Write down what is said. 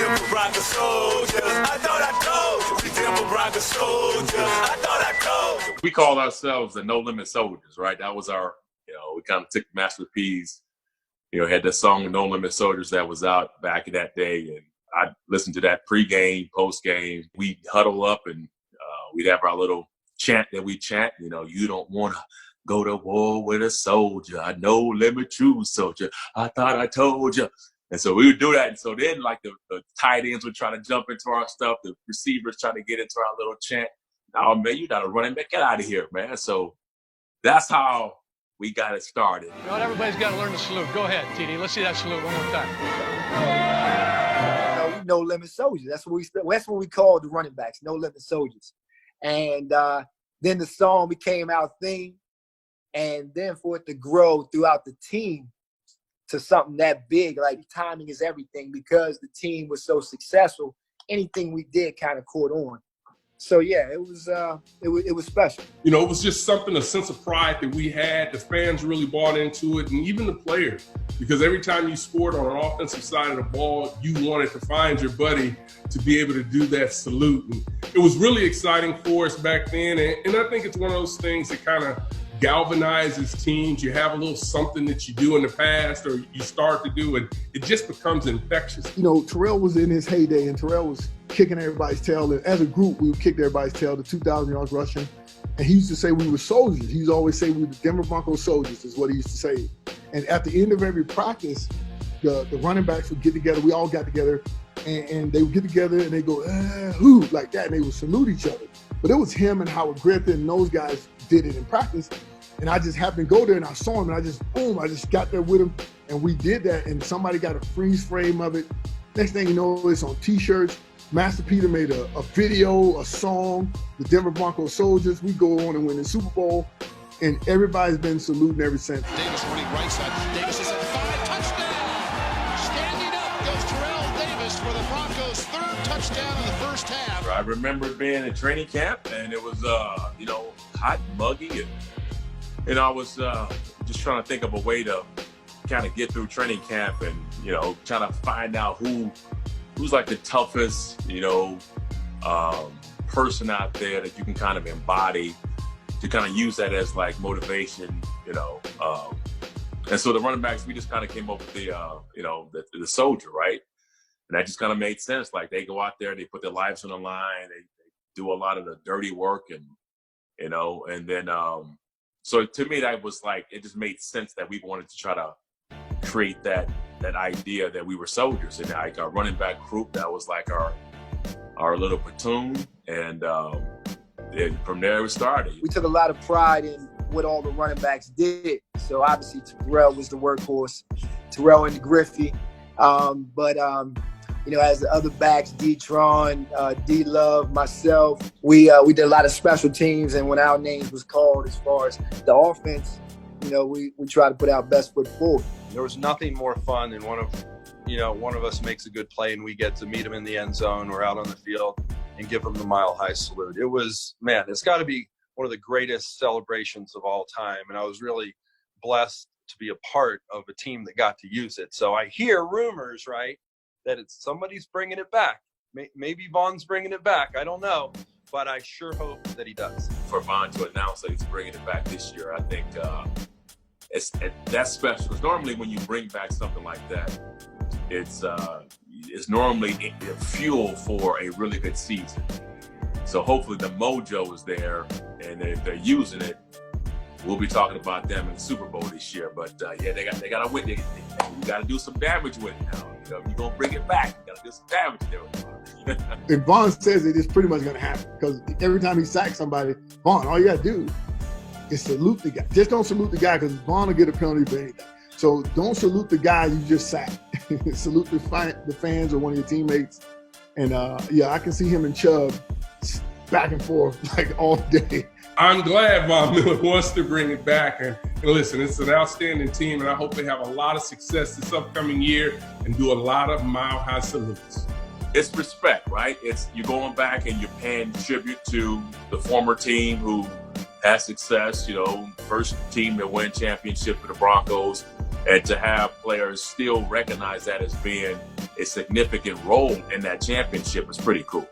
Denver Broncos soldiers. I thought I told you. We Denver Broncos soldiers. I thought I told you. We called ourselves the No Limit Soldiers, right? That was our, we kind of took Master P's, had that song No Limit Soldiers that was out back in that day. And I listened to that pregame, postgame. We'd huddle up and we'd have our little chant that we chant, you don't want to go to war with a soldier. I no limit true soldier. I thought I told you. And so we would do that. And so then like the tight ends would try to jump into our stuff. The receivers try to get into our little chant. Oh, man, you got to run back. Get out of here, man. So that's how we got it started. Everybody's got to learn to salute. Go ahead, TD. Let's see that salute one more time. No limit soldiers. That's what we called the running backs, no limit soldiers. And then the song became our theme. And then for it to grow throughout the team to something that big, like timing is everything, because the team was so successful, anything we did kind of caught on. So yeah, it was special. It was just something, a sense of pride that we had. The fans really bought into it, and even the players, because every time you scored on an offensive side of the ball, you wanted to find your buddy to be able to do that salute. And it was really exciting for us back then, and I think it's one of those things that kind of galvanizes teams. You have a little something that you do in the past or you start to do, and it just becomes infectious. Terrell was in his heyday, and Terrell was kicking everybody's tail. And as a group, we kicked everybody's tail to 2,000 yards rushing. And he used to say we were soldiers. He used to always say we were the Denver Broncos soldiers, is what he used to say. And at the end of every practice, the running backs would get together. We all got together, and they would get together and they go, who, like that, and they would salute each other. But it was him and Howard Griffin and those guys did it in practice. And I just happened to go there and I saw him and I just got there with him and we did that, and somebody got a freeze frame of it. Next thing you know, it's on t-shirts. Master Peter made a video, a song, the Denver Broncos soldiers. We go on and win the Super Bowl, and everybody's been saluting ever since. Davis running right side. Davis is at 5, touchdown! Standing up goes Terrell Davis for the Broncos' 3rd touchdown in the first half. I remember being in training camp, and it was, hot and muggy, and I was just trying to think of a way to kind of get through training camp and, trying to find out who's like the toughest, person out there that you can kind of embody to kind of use that as like motivation, and so the running backs, we just kind of came up with the soldier, right? And that just kind of made sense. Like they go out there, they put their lives on the line, they do a lot of the dirty work, and and then so to me that was like, it just made sense that we wanted to try to create that idea that we were soldiers, and like our running back group, that was like our little platoon, and from there it started. We took a lot of pride in what all the running backs did. So obviously Terrell was the workhorse, Terrell and Griffey, but as the other backs, D-Tron, D-Love, myself, we did a lot of special teams, and when our names was called as far as the offense, we try to put our best foot forward. There was nothing more fun than one of us makes a good play and we get to meet him in the end zone or out on the field and give him the Mile High salute. It was, it's got to be one of the greatest celebrations of all time, and I was really blessed to be a part of a team that got to use it. So I hear rumors, right, that somebody's bringing it back. Maybe Von's bringing it back. I don't know, but I sure hope that he does. For Von to announce that he's bringing it back this year, I think that's special. Because normally when you bring back something like that, it's normally fuel for a really good season. So hopefully the mojo is there, and if they're using it, we'll be talking about them in the Super Bowl this year. But they got to win. We got to do some damage with it now. If you're gonna bring it back, you got to do some damage there with it. If Von says it, it's pretty much going to happen, because every time he sacks somebody, Von, all you got to do is salute the guy. Just don't salute the guy, because Von will get a penalty for anything. So don't salute the guy you just sacked. Salute the fans or one of your teammates. And I can see him and Chubb back and forth like all day. I'm glad Von Miller wants to bring it back. And listen, it's an outstanding team, and I hope they have a lot of success this upcoming year and do a lot of Mile High salutes. It's respect, right? You're going back and you're paying tribute to the former team who had success, first team to win championship for the Broncos, and to have players still recognize that as being a significant role in that championship is pretty cool.